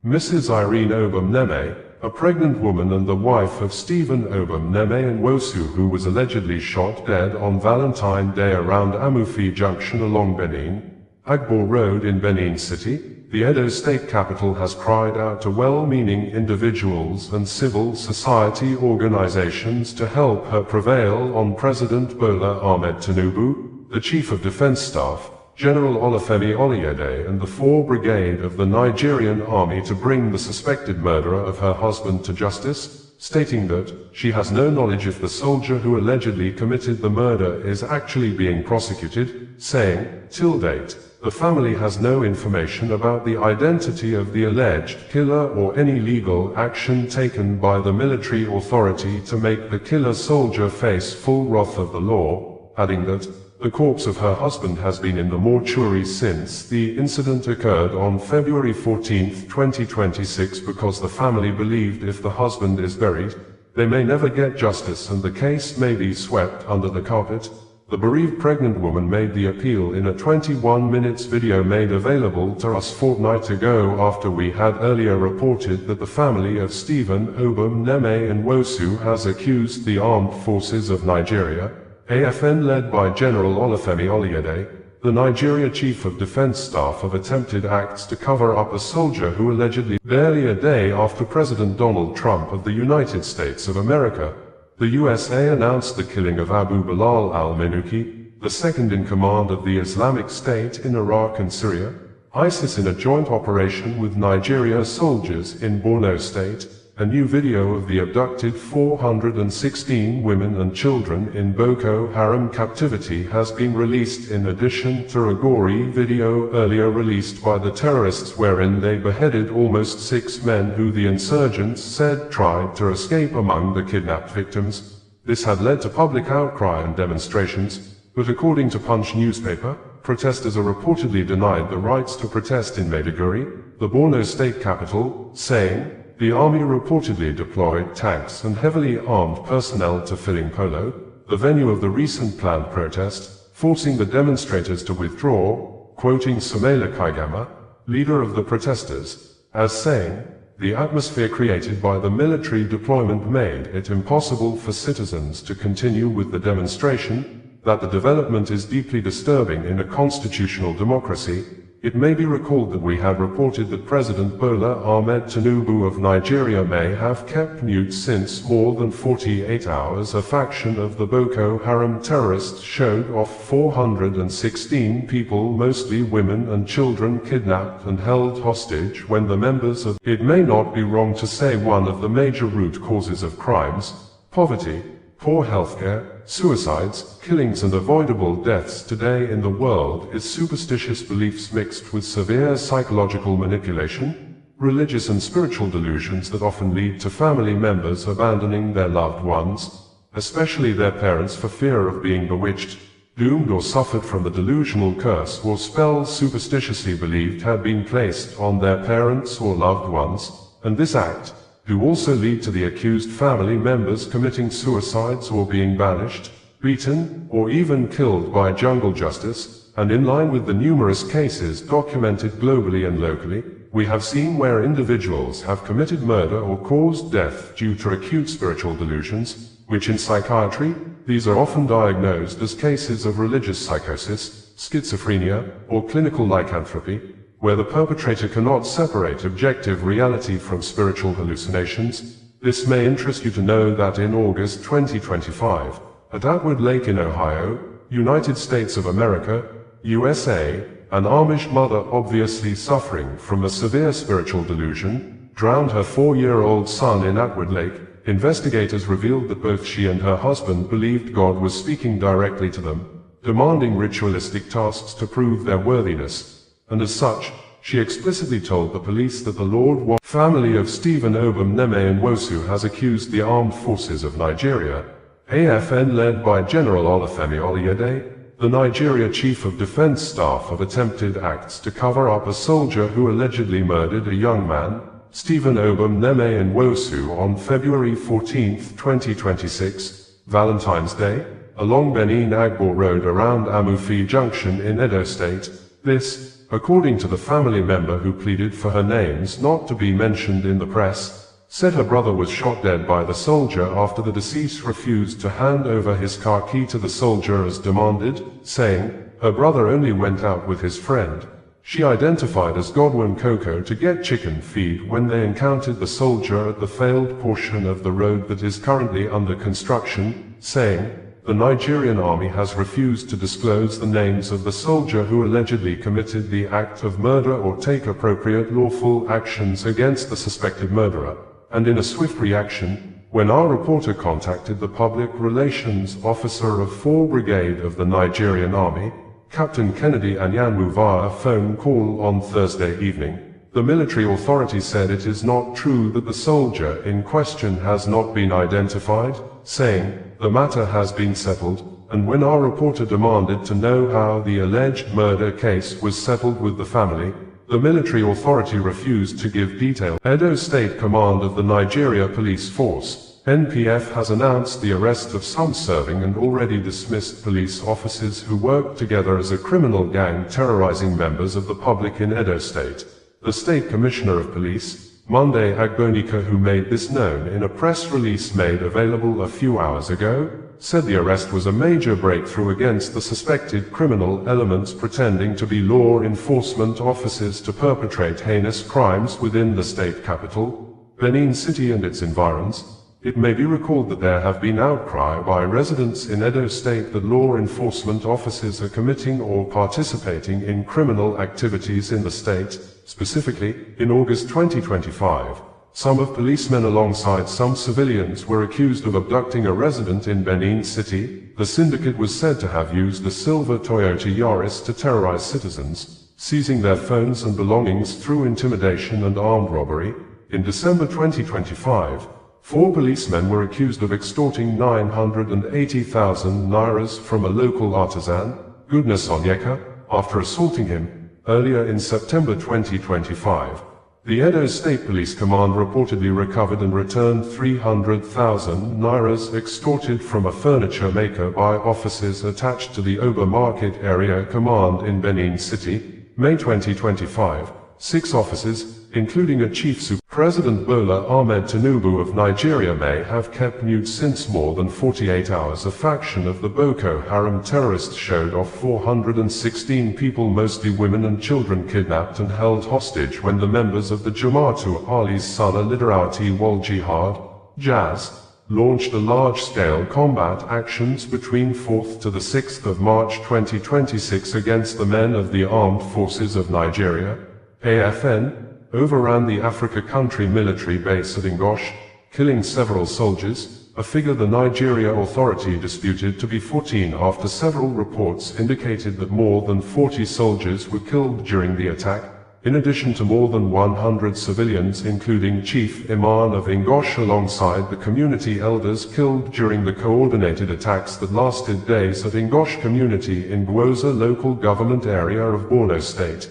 Mrs. Irene Obum Neme, a pregnant woman and the wife of Stephen Obum Neme Nwosu, who was allegedly shot dead on Valentine's Day around Amufi Junction along Benin, Agbo Road in Benin City, the Edo state capital, has cried out to well-meaning individuals and civil society organizations to help her prevail on President Bola Ahmed Tinubu, the Chief of Defense Staff, General Olufemi Oluyede, and the 4th Brigade of the Nigerian Army to bring the suspected murderer of her husband to justice, stating that she has no knowledge if the soldier who allegedly committed the murder is actually being prosecuted, saying, till date, the family has no information about the identity of the alleged killer or any legal action taken by the military authority to make the killer soldier face full wrath of the law, adding that the corpse of her husband has been in the mortuary since the incident occurred on February 14, 2026, because the family believed if the husband is buried, they may never get justice and the case may be swept under the carpet. The bereaved pregnant woman made the appeal in a 21-minute video made available to us fortnight ago after we had earlier reported that the family of Stephen Obum Neme Nwosu has accused the armed forces of Nigeria, AFN led by General Olufemi Oluyede, the Nigeria Chief of Defense Staff, of attempted acts to cover up a soldier who allegedly, barely a day after President Donald Trump of the United States of America, the USA, announced the killing of Abu Bilal al-Minuki, the second in command of the Islamic State in Iraq and Syria, ISIS, in a joint operation with Nigeria soldiers in Borno State. A new video of the abducted 416 women and children in Boko Haram captivity has been released, in addition to a gory video earlier released by the terrorists wherein they beheaded almost 6 men who the insurgents said tried to escape among the kidnapped victims. This had led to public outcry and demonstrations, but according to Punch newspaper, protesters are reportedly denied the rights to protest in Maiduguri, the Borno state capital, saying, the army reportedly deployed tanks and heavily armed personnel to Filling Polo, the venue of the recent planned protest, forcing the demonstrators to withdraw, quoting Sumela Kaigama, leader of the protesters, as saying, the atmosphere created by the military deployment made it impossible for citizens to continue with the demonstration, that the development is deeply disturbing in a constitutional democracy. It may be recalled that we had reported that President Bola Ahmed Tinubu of Nigeria may have kept mute since more than 48 hours a faction of the Boko Haram terrorists showed off 416 people, mostly women and children, kidnapped and held hostage when the members of it may not be wrong to say one of the major root causes of crimes, poverty, poor healthcare, suicides, killings and avoidable deaths today in the world is superstitious beliefs mixed with severe psychological manipulation, religious and spiritual delusions that often lead to family members abandoning their loved ones, especially their parents, for fear of being bewitched, doomed or suffered from the delusional curse or spell superstitiously believed had been placed on their parents or loved ones, and this act do also lead to the accused family members committing suicides or being banished, beaten, or even killed by jungle justice, and in line with the numerous cases documented globally and locally, we have seen where individuals have committed murder or caused death due to acute spiritual delusions, which in psychiatry, these are often diagnosed as cases of religious psychosis, schizophrenia, or clinical lycanthropy, where the perpetrator cannot separate objective reality from spiritual hallucinations. This may interest you to know that in August 2025, at Atwood Lake in Ohio, United States of America, USA, an Amish mother obviously suffering from a severe spiritual delusion, drowned her 4-year-old son in Atwood Lake. Investigators revealed that both she and her husband believed God was speaking directly to them, demanding ritualistic tasks to prove their worthiness. And as such, she explicitly told the police that the Lord family of Stephen Obum Neme Nwosu has accused the armed forces of Nigeria, AFN led by General Olufemi Oluyede, the Nigeria Chief of Defense Staff, of attempted acts to cover up a soldier who allegedly murdered a young man, Stephen Obum Neme Nwosu, on February 14, 2026, Valentine's Day, along Benin Agbo Road around Amufi Junction in Edo State. This, according to the family member who pleaded for her names not to be mentioned in the press, said her brother was shot dead by the soldier after the deceased refused to hand over his car key to the soldier as demanded, saying, her brother only went out with his friend. She identified as Godwin Coco to get chicken feed when they encountered the soldier at the failed portion of the road that is currently under construction, saying, the Nigerian army has refused to disclose the names of the soldier who allegedly committed the act of murder or take appropriate lawful actions against the suspected murderer. And in a swift reaction, when our reporter contacted the public relations officer of 4 Brigade of the Nigerian Army, Captain Kennedy Anyanwu via phone call on Thursday evening, the military authority said it is not true that the soldier in question has not been identified, saying, the matter has been settled, and when our reporter demanded to know how the alleged murder case was settled with the family, the military authority refused to give detail. Edo State Command of the Nigeria Police Force, NPF, has announced the arrest of some serving and already dismissed police officers who worked together as a criminal gang terrorizing members of the public in Edo State. The State Commissioner of Police, Monday Agbonika, who made this known in a press release made available a few hours ago, said the arrest was a major breakthrough against the suspected criminal elements pretending to be law enforcement officers to perpetrate heinous crimes within the state capital, Benin City, and its environs. It may be recalled that there have been outcry by residents in Edo State that law enforcement officers are committing or participating in criminal activities in the state. Specifically, in August 2025, some of policemen alongside some civilians were accused of abducting a resident in Benin City. The syndicate was said to have used a silver Toyota Yaris to terrorize citizens, seizing their phones and belongings through intimidation and armed robbery. In December 2025, 4 policemen were accused of extorting 980,000 nairas from a local artisan, Goodness Onyeka, after assaulting him. Earlier in September 2025, the Edo State Police Command reportedly recovered and returned 300,000 nairas extorted from a furniture maker by officers attached to the Oba Market Area Command in Benin City. May 2025, 6 officers, including a chief supervisor, President Bola Ahmed Tinubu of Nigeria, may have kept mute since more than 48 hours. A faction of the Boko Haram terrorists showed off 416 people, mostly women and children, kidnapped and held hostage when the members of the Jama'atu Ali's Sana Liderati wal Jihad, JAZ, launched a large-scale combat actions between 4th to the 6th of March 2026 against the men of the Armed Forces of Nigeria, AFN, overran the Africa country military base at Ngosh, killing several soldiers, a figure the Nigeria authority disputed to be 14 after several reports indicated that more than 40 soldiers were killed during the attack, in addition to more than 100 civilians, including Chief Imam of Ngosh alongside the community elders, killed during the coordinated attacks that lasted days at Ngosh community in Gwoza local government area of Borno State.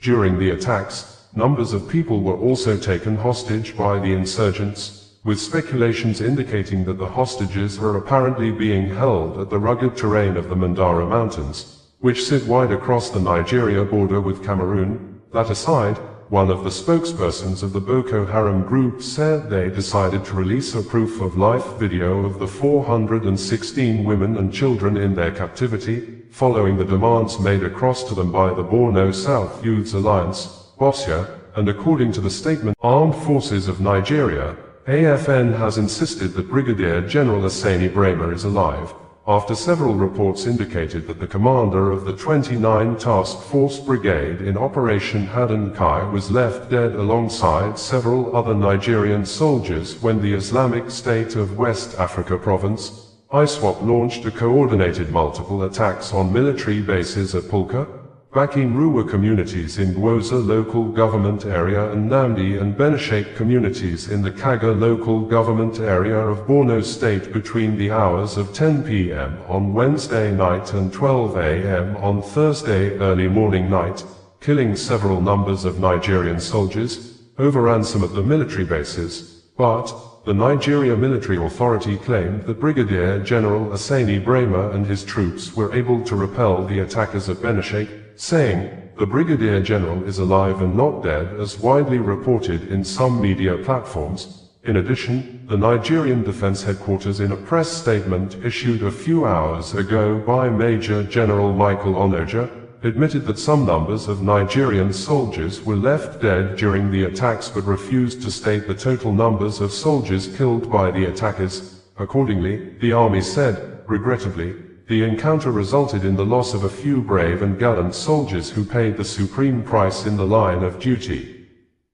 During the attacks, numbers of people were also taken hostage by the insurgents, with speculations indicating that the hostages are apparently being held at the rugged terrain of the Mandara Mountains, which sit wide across the Nigeria border with Cameroon. That aside, one of the spokespersons of the Boko Haram group said they decided to release a proof of life video of the 416 women and children in their captivity, following the demands made across to them by the Borno South Youths Alliance, Bosnia, and according to the statement, Armed Forces of Nigeria, AFN has insisted that Brigadier General Asani Brema is alive, after several reports indicated that the commander of the 29 Task Force Brigade in Operation Haddon Kai was left dead alongside several other Nigerian soldiers when the Islamic State of West Africa Province, ISWAP, launched a coordinated multiple attacks on military bases at Pulka, Bakin Ruwa communities in Gwoza local government area and Namdi and Benishek communities in the Kaga local government area of Borno State between the hours of 10 p.m. on Wednesday night and 12 a.m. on Thursday early morning night, killing several numbers of Nigerian soldiers, overran some of the military bases, but the Nigeria Military Authority claimed that Brigadier General Asani Brema and his troops were able to repel the attackers at Benishek, saying, the Brigadier General is alive and not dead as widely reported in some media platforms. In addition, the Nigerian Defense Headquarters in a press statement issued a few hours ago by Major General Michael Onoja, admitted that some numbers of Nigerian soldiers were left dead during the attacks but refused to state the total numbers of soldiers killed by the attackers. Accordingly, the army said, regrettably, the encounter resulted in the loss of a few brave and gallant soldiers who paid the supreme price in the line of duty.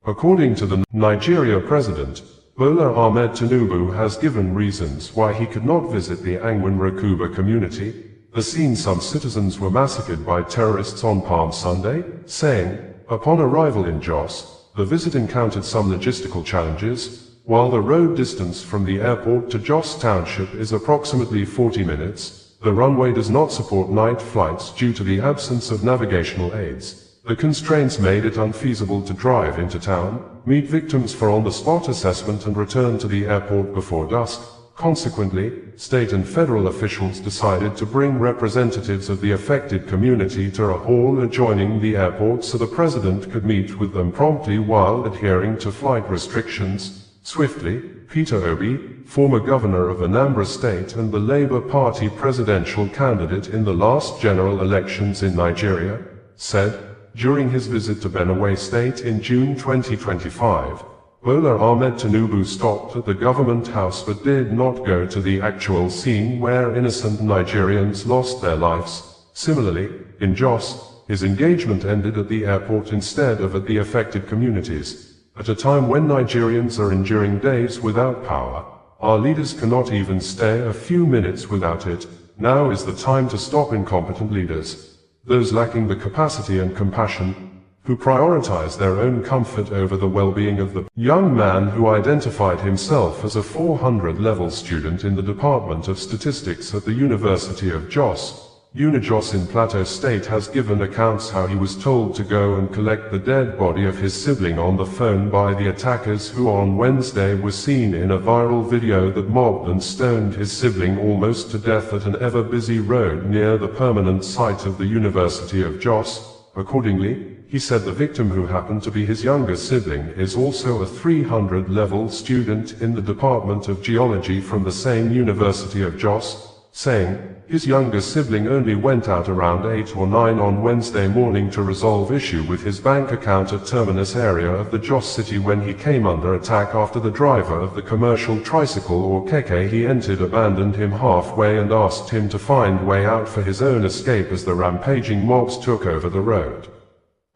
According to the Nigeria president, Bola Ahmed Tinubu has given reasons why he could not visit the Angwin Rakuba community, the scene some citizens were massacred by terrorists on Palm Sunday, saying, upon arrival in Jos, the visit encountered some logistical challenges. While the road distance from the airport to Jos Township is approximately 40 minutes, the runway does not support night flights due to the absence of navigational aids. The constraints made it unfeasible to drive into town, meet victims for on-the-spot assessment and return to the airport before dusk. Consequently, state and federal officials decided to bring representatives of the affected community to a hall adjoining the airport so the president could meet with them promptly while adhering to flight restrictions. Swiftly, Peter Obi, former governor of Anambra State and the Labour Party presidential candidate in the last general elections in Nigeria, said, during his visit to Benue State in June 2025, Bola Ahmed Tinubu stopped at the government house but did not go to the actual scene where innocent Nigerians lost their lives. Similarly, in Jos, his engagement ended at the airport instead of at the affected communities. At a time when Nigerians are enduring days without power, our leaders cannot even stay a few minutes without it. Now is the time to stop incompetent leaders, those lacking the capacity and compassion, who prioritize their own comfort over the well-being of the young man who identified himself as a 400-level student in the Department of Statistics at the University of Jos. Unijos in Plateau State has given accounts how he was told to go and collect the dead body of his sibling on the phone by the attackers who on Wednesday were seen in a viral video that mobbed and stoned his sibling almost to death at an ever-busy road near the permanent site of the University of Jos. Accordingly, he said the victim, who happened to be his younger sibling, is also a 300-level student in the Department of Geology from the same University of Jos, saying, his younger sibling only went out around 8 or 9 on Wednesday morning to resolve issue with his bank account at Terminus area of the Jos city when he came under attack after the driver of the commercial tricycle or keke he entered abandoned him halfway and asked him to find way out for his own escape as the rampaging mobs took over the road.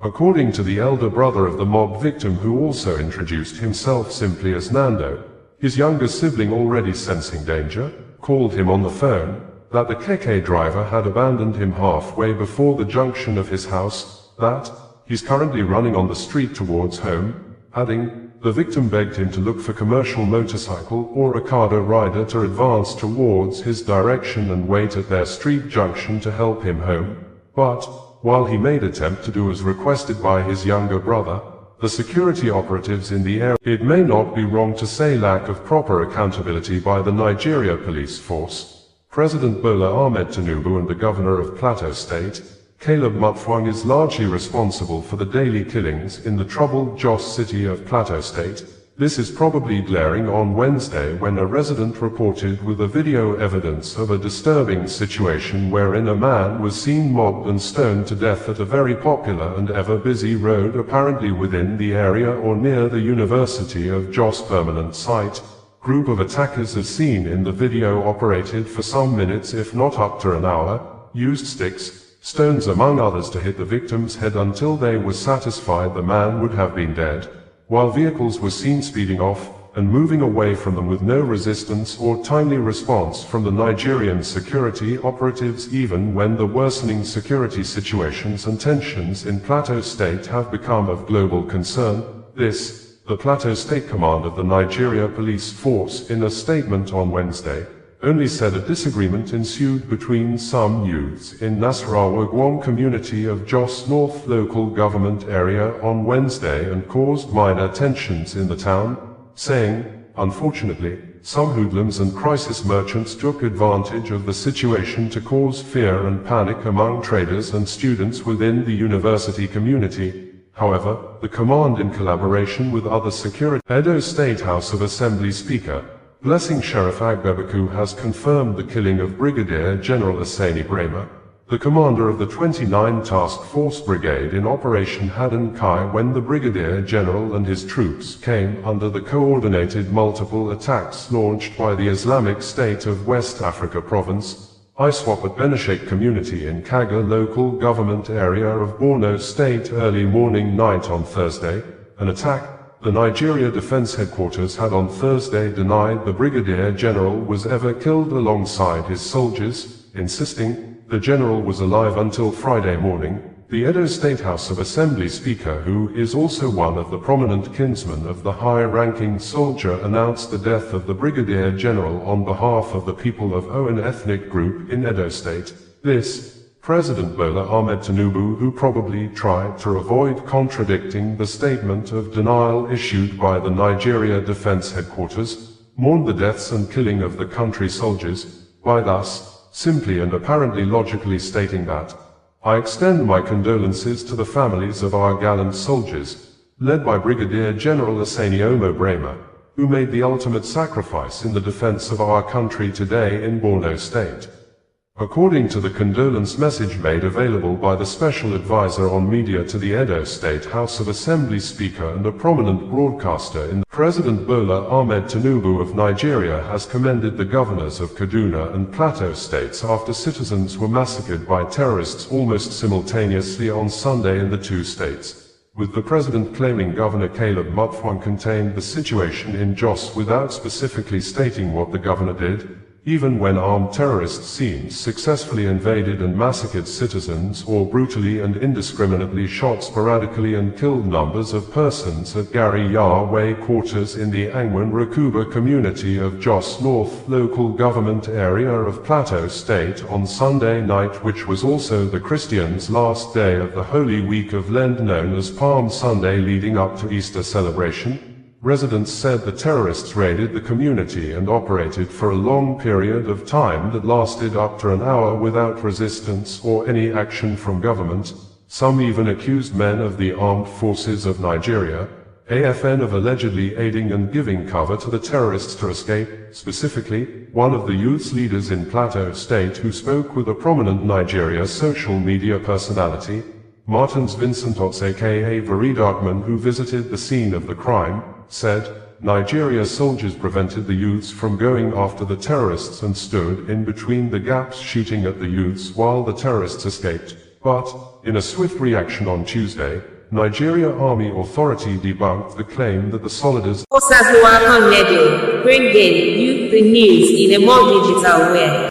According to the elder brother of the mob victim, who also introduced himself simply as Nando, his younger sibling, already sensing danger, called him on the phone, that the keke driver had abandoned him halfway before the junction of his house, that he's currently running on the street towards home, adding, the victim begged him to look for commercial motorcycle or Okada rider to advance towards his direction and wait at their street junction to help him home, but while he made attempt to do as requested by his younger brother, the security operatives in the area, it may not be wrong to say, lack of proper accountability by the Nigeria police force. President Bola Ahmed Tinubu and the governor of Plateau State, Caleb Mutfwang, is largely responsible for the daily killings in the troubled Jos city of Plateau State. This is probably glaring on Wednesday when a resident reported with a video evidence of a disturbing situation wherein a man was seen mobbed and stoned to death at a very popular and ever-busy road apparently within the area or near the University of Jos permanent site. Group of attackers as seen in the video operated for some minutes, if not up to an hour, used sticks, stones among others to hit the victim's head until they were satisfied the man would have been dead, while vehicles were seen speeding off and moving away from them with no resistance or timely response from the Nigerian security operatives, even when the worsening security situations and tensions in Plateau State have become of global concern. This, the Plateau State Command of the Nigeria Police Force, in a statement on Wednesday, only said a disagreement ensued between some youths in Nasarawa Gwom community of Jos North local government area on Wednesday and caused minor tensions in the town, saying, Unfortunately, some hoodlums and crisis merchants took advantage of the situation to cause fear and panic among traders and students within the university community. However, the command, in collaboration with other security, Edo State House of Assembly Speaker, Blessing Sheriff Agbebeku, has confirmed the killing of Brigadier General Asani Brema, the commander of the 29 Task Force Brigade in Operation Haddon Kai, when the Brigadier General and his troops came under the coordinated multiple attacks launched by the Islamic State of West Africa Province, ISWAP, at Benishek community in Kaga local government area of Borno State early morning night on Thursday. An attack. The Nigeria Defense Headquarters had on Thursday denied the Brigadier General was ever killed alongside his soldiers, insisting the general was alive until Friday morning. The Edo State House of Assembly Speaker, who is also one of the prominent kinsmen of the high-ranking soldier, announced the death of the Brigadier General on behalf of the people of Oan ethnic group in Edo State. President Bola Ahmed Tinubu, who probably tried to avoid contradicting the statement of denial issued by the Nigeria Defense Headquarters, mourned the deaths and killing of the country soldiers, by thus simply and apparently logically stating that, "I extend my condolences to the families of our gallant soldiers, led by Brigadier General Asani Brema, who made the ultimate sacrifice in the defense of our country today in Borno State." According to the condolence message made available by the Special Advisor on Media to the Edo State House of Assembly Speaker and a prominent broadcaster in President Bola Ahmed Tinubu of Nigeria has commended the governors of Kaduna and Plateau states after citizens were massacred by terrorists almost simultaneously on Sunday in the two states, with the president claiming Governor Caleb Mutfwang contained the situation in Jos without specifically stating what the governor did. Even when armed terrorists successfully invaded and massacred citizens, or brutally and indiscriminately shot sporadically and killed numbers of persons at Gari Yahweh quarters in the Angwan Rakuba community of Jos North local government area of Plateau State on Sunday night, which was also the Christians' last day of the Holy Week of Lent known as Palm Sunday leading up to Easter celebration. Residents said the terrorists raided the community and operated for a long period of time that lasted up to an hour without resistance or any action from government. Some even accused men of the Armed Forces of Nigeria, AFN, of allegedly aiding and giving cover to the terrorists to escape. Specifically, one of the youth's leaders in Plateau State, who spoke with a prominent Nigeria social media personality, Martins Vincentots aka Veridakman, who visited the scene of the crime, said, "Nigeria soldiers prevented the youths from going after the terrorists and stood in between the gaps shooting at the youths while the terrorists escaped." But, in a swift reaction on Tuesday, Nigeria Army Authority debunked the claim that the Solidars bringing you the news in a more digital way.